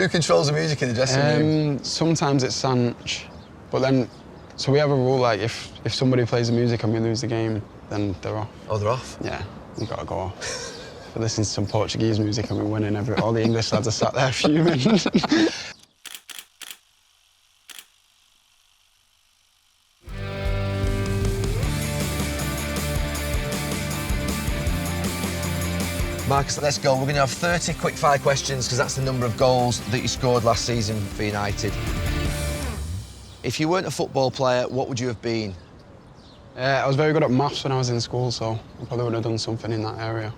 Who controls the music in the dressing room? Sometimes it's Sanch, but then, so we have a rule, like, if somebody plays the music and we lose the game, then they're off. Oh, they're off? Yeah, we've got to go off. If we listen to some Portuguese music and we're winning, all the English lads are sat there fuming. Marcus, let's go. We're going to have 30 quickfire questions because that's the number of goals that you scored last season for United. If you weren't a football player, what would you have been? I was very good at maths when I was in school, so I probably would have done something in that area.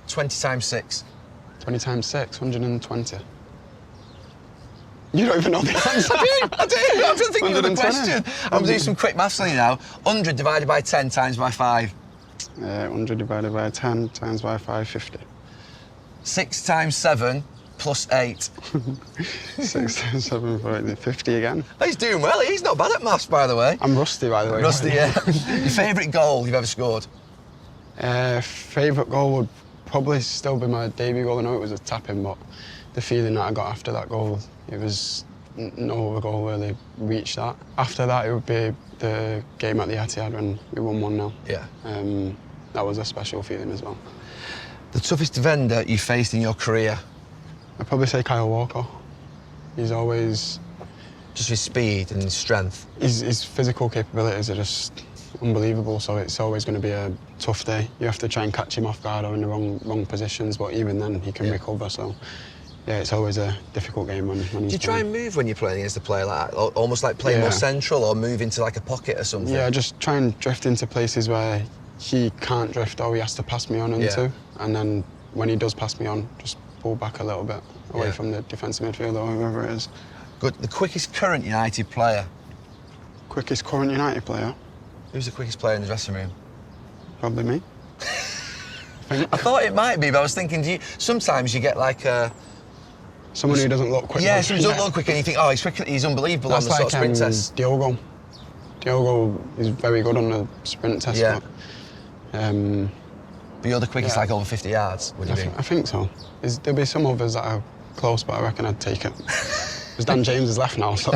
20 times 6. 20 times 6, 120. You don't even know the answer. I do. I'm just thinking of the question. I'm doing some quick maths on you now. 100 divided by 10 times by 5. 100 divided by 10 times by 5, 50. 6 times 7 plus 8. 6 times 7, 50 again. He's doing well. He's not bad at maths, by the way. I'm rusty, by the way. Rusty, yeah. Your favourite goal you've ever scored? Favourite goal would probably still be my debut goal. I know it was a tap-in, but the feeling that I got after that goal, it was no other goal really reached that. After that, it would be the game at the Etihad when we won 1-0. Yeah. That was a special feeling as well. The toughest defender you faced in your career? I'd probably say Kyle Walker. He's always... Just his speed and his strength? His physical capabilities are just unbelievable, so it's always going to be a tough day. You have to try and catch him off guard or in the wrong positions, but even then he can recover, so... Yeah, it's always a difficult game when he's Do you try and move when you're playing against a player like that? Almost like playing more central or move into like a pocket or something? Yeah, just try and drift into places where he can't drift or he has to pass me on into. And then when he does pass me on, just pull back a little bit away from the defensive midfielder or whoever it is. Good. The quickest current United player? Quickest current United player? Who's the quickest player in the dressing room? Probably me. I thought it might be, but I was thinking, sometimes you get like a... Someone who doesn't look quick. Yeah, someone who doesn't look quick and you think, oh, he's unbelievable on the sort of sprint test. Diogo. Diogo is very good on the sprint test. Yeah. But you're the quickest, like over 50 yards, would you be? I think so. There'll be some others that are close, but I reckon I'd take it. Because Dan James has left now, so...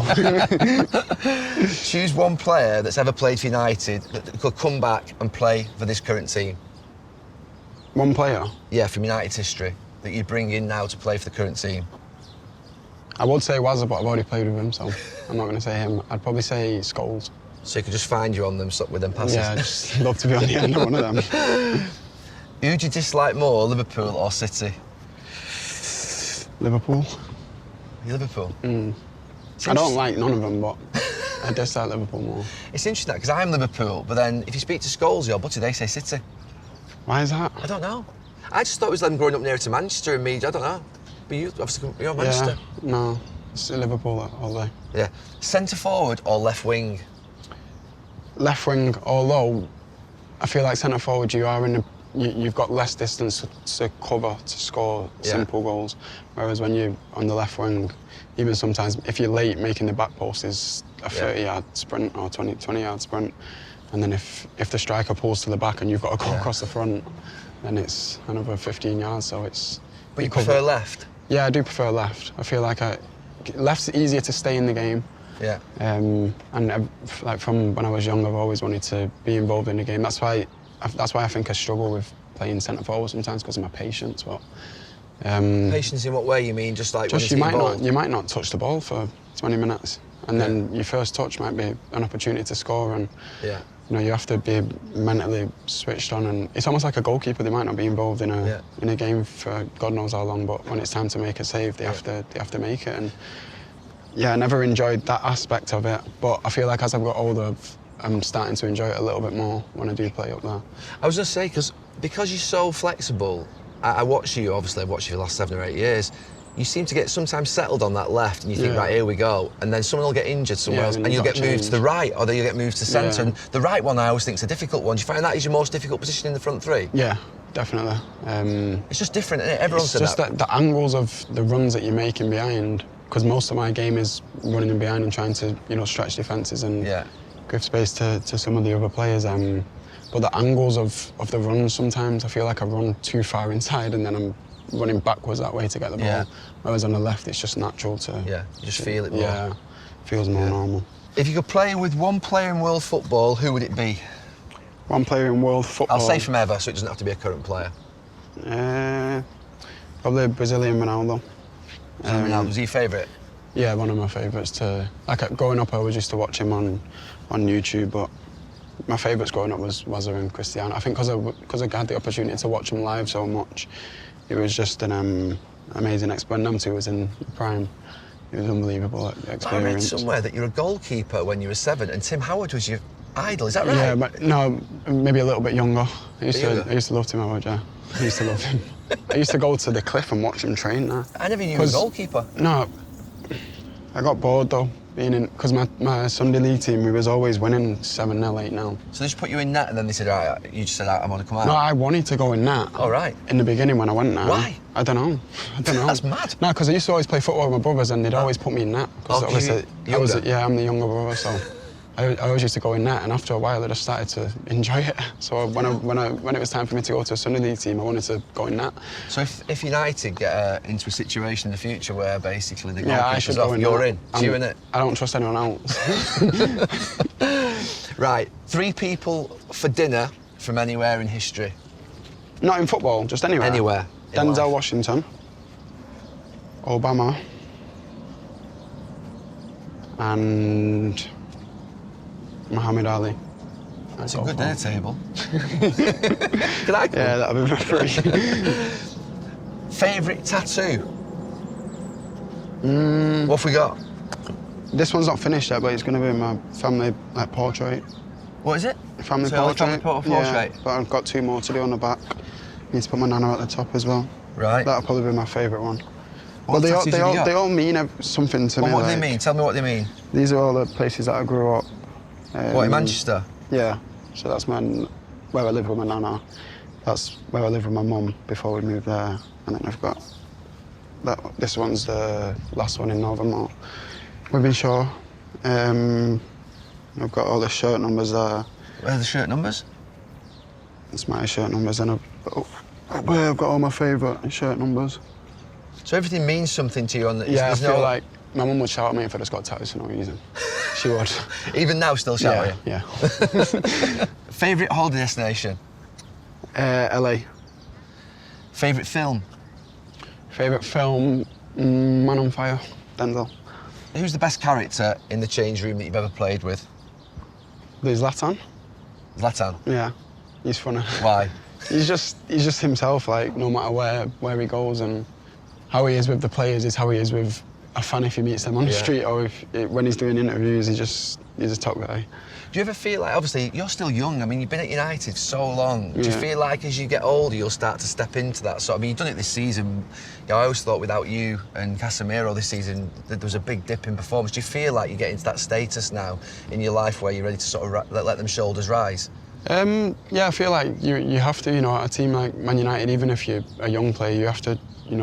Choose one player that's ever played for United that could come back and play for this current team. One player? Yeah, from United's history, that you'd bring in now to play for the current team. I would say Wazza, but I've already played with him, so I'm not going to say him. I'd probably say Scholes. So you could just find you on them with them passes? Yeah, I'd just love to be on the end of one of them. Who do you dislike more, Liverpool or City? Liverpool. Liverpool? I don't like none of them, but I dislike Liverpool more. It's interesting because I'm Liverpool, but then if you speak to Scholes or Butty, they say City. Why is that? I don't know. I just thought it was them growing up nearer to Manchester and me, I don't know. But you, obviously, you're Manchester. Yeah, no, it's Liverpool all day. Yeah. Centre forward or left wing? Left wing, although I feel like centre forward you've got less distance to cover to score simple goals. Whereas when you're on the left wing, even sometimes if you're late, making the back post is a 30-yard sprint or 20-yard sprint. And then if the striker pulls to the back and you've got to go across the front, then it's another 15 yards, so it's... But you prefer left? Yeah, I do prefer left. I feel like left's easier to stay in the game. Yeah. And like from when I was young, I've always wanted to be involved in the game. That's why I think I struggle with playing centre forward sometimes because of my patience. But patience in what way? You mean just like just you might not touch the ball for 20 minutes, and then your first touch might be an opportunity to score, and you have to be mentally switched on. And it's almost like a goalkeeper; they might not be involved in a game for God knows how long, but when it's time to make a save, they have to make it. And yeah, I never enjoyed that aspect of it, but I feel like as I've got older, I'm starting to enjoy it a little bit more when I do play up there. I was going to say, because you're so flexible, I watch you, obviously I've watched you for the last 7 or 8 years, you seem to get sometimes settled on that left and you think, right, here we go, and then someone will get injured somewhere else and you'll get moved to the right, or then you'll get moved to centre, and the right one I always think is a difficult one. Do you find that is your most difficult position in the front three? Yeah, definitely. It's just different, isn't it? Everyone said that. It's just the angles of the runs that you're making behind, because most of my game is running in behind and trying to, stretch defences and give space to some of the other players. But the angles of the runs, sometimes I feel like I run too far inside and then I'm running backwards that way to get the ball. Yeah. Whereas on the left, it's just natural to... Yeah, you just feel it more. Yeah, feels more normal. If you could play with one player in world football, who would it be? One player in world football? I'll say from ever, so it doesn't have to be a current player. Probably Brazilian Ronaldo. Ronaldo, was he your favourite? Yeah, one of my favourites. Growing up, I always used to watch him on YouTube, but my favourites growing up was werent Cristiano. I think because I had the opportunity to watch him live so much, it was just an amazing experience. When them two was in the prime, it was an unbelievable experience. But I read somewhere that you're a goalkeeper when you were 7, and Tim Howard was your idol. Is that right? Yeah, but no, maybe a little bit younger. I used to love Tim Howard. Yeah, I used to love him. I used to go to the cliff and watch him train there. I never knew you were a goalkeeper. No, I got bored though, being in, because my Sunday league team, we was always winning 7-0, 8-0. So they just put you in net and then they said, right, you just said, I'm going to come out? No, I wanted to go in net. Oh, right. In the beginning when I went there. Why? I don't know. That's mad. No, because I used to always play football with my brothers and they'd always put me in net. Oh, obviously, younger? I'm the younger brother, so I always used to go in net, and after a while I just started to enjoy it. So when it was time for me to go to a Sunday league team, I wanted to go in net. So if United get into a situation in the future where basically the I should goalkeeper's off, you're in. I'm You in it? I don't trust anyone else. Right, 3 people for dinner from anywhere in history. Not in football, just anywhere. Anywhere. Denzel Washington, Obama, and Muhammad Ali. That's a good dinner table. Can I come? Yeah, that'll be my 3. Favourite tattoo? What have we got? This one's not finished yet, but it's going to be my family portrait. What is it? Family so portrait. Portrait? Yeah, but I've got 2 more to do on the back. Need to put my nana at the top as well. Right. That'll probably be my favourite one. What well, tattoos have you got? they all mean something to me. What do they mean? Tell me what they mean. These are all the places that I grew up. What, in Manchester? Yeah. So that's where I live with my nana. That's where I lived with my mum before we moved there. And then I've got this one's the last one in Northern Wythenshawe. I've got all the shirt numbers there. Where are the shirt numbers? It's my shirt numbers, and I've got all my favourite shirt numbers. So everything means something to you on the... Yeah, I feel like my mum would shout at me if I just got tattoos for no reason. She would. Even now, still shout at you? Yeah. Favourite holiday destination? LA. Favourite film? Favourite film, Man on Fire, Denzel. Who's the best character in the change room that you've ever played with? There's Zlatan. Zlatan? Yeah, he's funny. Why? He's just himself, like, no matter where he goes, and how he is with the players is how he is with a fan if he meets them on the street, or when he's doing interviews, he's a top guy. Do you ever feel like, obviously, you're still young, I mean, you've been at United so long. Do you feel like as you get older, you'll start to step into that sort of, I mean, you've done it this season. I always thought without you and Casemiro this season, there was a big dip in performance. Do you feel like you're getting to that status now in your life where you're ready to sort of let them shoulders rise? Yeah, I feel like you have to, at a team like Man United, even if you're a young player, you have to,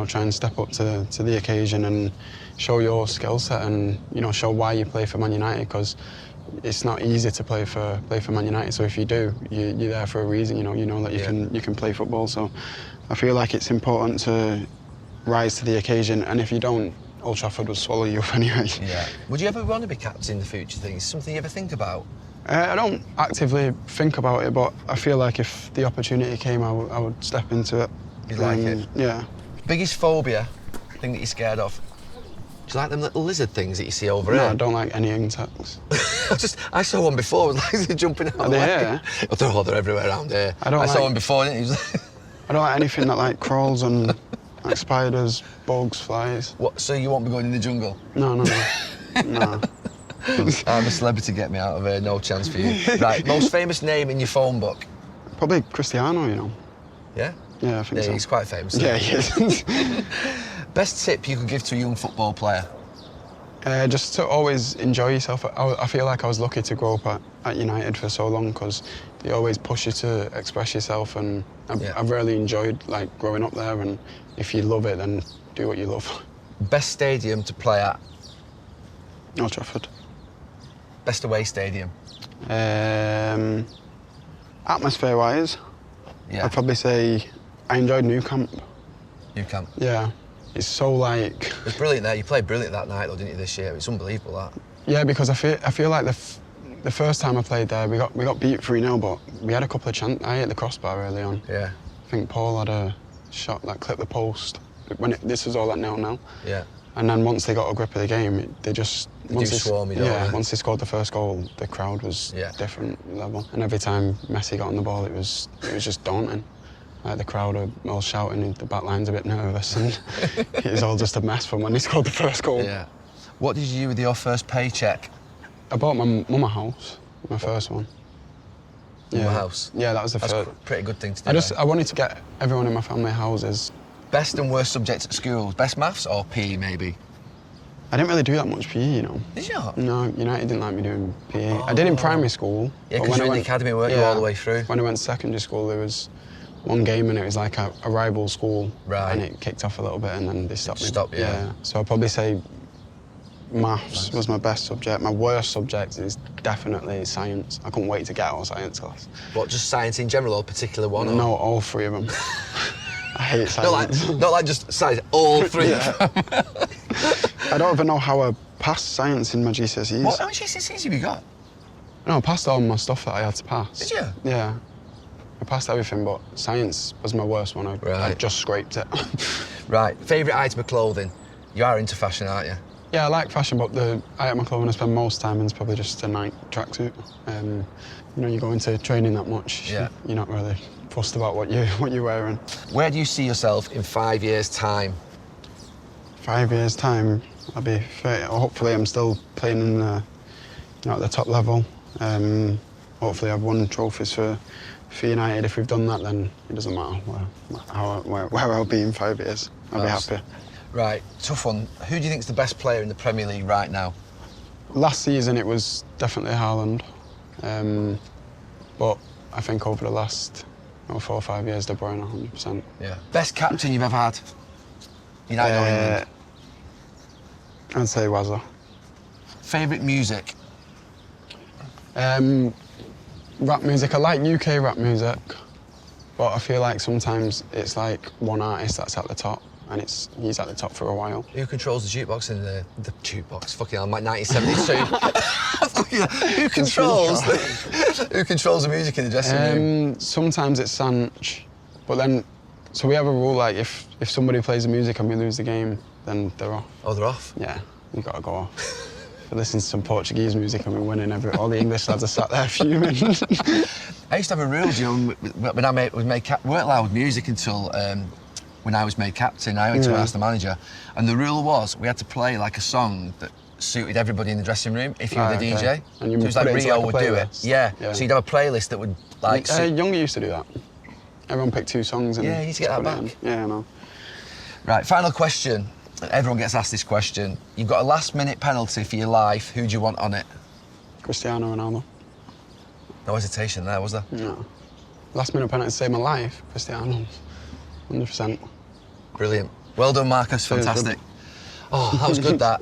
try and step up to the occasion and show your skill set and, show why you play for Man United, because it's not easy to play for Man United. So if you do, you're there for a reason. You know that you can play football. So I feel like it's important to rise to the occasion. And if you don't, Old Trafford will swallow you up anyway. Yeah. Would you ever want to be captain in the future? Thing? Is it something you ever think about? I don't actively think about it, but I feel like if the opportunity came, I would step into it. You'd like it? Yeah. Biggest phobia, thing that you're scared of? Do you like them little lizard things that you see over here? No, I don't like any insects. I saw one before, it was like they're jumping out. Are they here? Oh, they're everywhere around here. I saw one before, and it was I don't like anything that like crawls and like spiders, bugs, flies. What? So you won't be going in the jungle? No. No. I'm a celebrity, get me out of here, no chance for you. Right, most famous name in your phone book? Probably Cristiano, Yeah? Yeah, I think so. He's quite famous. Yeah, he is. Best tip you could give to a young football player? Just to always enjoy yourself. I feel like I was lucky to grow up at United for so long, because they always push you to express yourself, and I've really enjoyed growing up there, and if you love it, then do what you love. Best stadium to play at? Old Trafford. Best away stadium? Atmosphere-wise, Yeah. I'd probably say I enjoyed Nou Camp. You can't. Yeah. It's so like... It was brilliant there. You played brilliant that night, though, didn't you, this year? It's unbelievable, that. Yeah, because I feel like the first time I played there, we got beat 3-0, but we had a couple of chances. I hit the crossbar early on. Yeah. I think Paul had a shot that clipped the post. This was all at 0-0. Yeah. And then once they got a grip of the game, they just... swarm you, don't they? Once they scored the first goal, the crowd was different level. And every time Messi got on the ball, it was just daunting. Like the crowd are all shouting, and the back line's a bit nervous, and it was all just a mess from when he scored the first goal. Yeah. What did you do with your first paycheck? I bought my mum a house, my first one. Mum a house? Yeah, that was the first. first. That's a pretty good thing to do. I wanted to get everyone in my family houses. Best and worst subjects at school? Best maths or PE, maybe? I didn't really do that much PE, you know. Did you not? No, United didn't like me doing PE. I did in primary school. Yeah, because you were in the academy, weren't you, all the way through? When I went to secondary school, there was one game and it was like a rival school. Right. And it kicked off a little bit and then they stopped me. Stopped, yeah. So I'd probably say maths was my best subject. My worst subject is definitely science. I couldn't wait to get out of science class. What, just science in general or a particular one? No, all three of them. I hate science. Not like just science, all three of them. I don't even know how I passed science in my GCSEs. What? How many GCSEs have you got? No, I passed all my stuff that I had to pass. Did you? Yeah. I passed everything, but science was my worst one. I just scraped it. Right. Favourite item of clothing? You are into fashion, aren't you? Yeah, I like fashion, but the item of clothing I spend most time in is probably just a Nike tracksuit. You know, you go into training that much, you're not really fussed about what you're wearing. Where do you see yourself in 5 years' time? 5 years' time, I'll be 30. Hopefully I'm still playing in at the top level. Hopefully I've won trophies for United. If we've done that, then it doesn't matter where I'll be in 5 years. I'll be happy. Right, tough one. Who do you think is the best player in the Premier League right now? Last season it was definitely Haaland. But I think over the last 4 or 5 years, De Bruyne, 100%. Yeah. Best captain you've ever had? United or England? I'd say Wazza. Favourite music? Rap music. I like UK rap music, but I feel like sometimes it's like one artist that's at the top, and he's at the top for a while. Who controls the jukebox in the jukebox? Fucking hell, I'm like 1972. Who controls the music in the dressing room? Sometimes it's Sanch, but then so we have a rule like if somebody plays the music and we lose the game, then they're off. Oh, they're off? Yeah, you gotta go off. I listen to some Portuguese music and we're winning. All the English lads are sat there fuming. I used to have a rule, you know, when I was made captain, we weren't allowed music until when I was made captain. I went to ask the manager, and the rule was we had to play like a song that suited everybody in the dressing room if you were the DJ. And you so it was like Rio would do it. Yeah. So you'd have a playlist that would like... Younger used to do that. Everyone picked 2 songs and... Yeah, you need to get that back. Yeah, I know. Right, final question. Everyone gets asked this question. You've got a last-minute penalty for your life. Who do you want on it? Cristiano Ronaldo. No hesitation there, was there? No. Last-minute penalty to save my life, Cristiano. 100%. Brilliant. Well done, Marcus. Fantastic. Oh, that was good, that.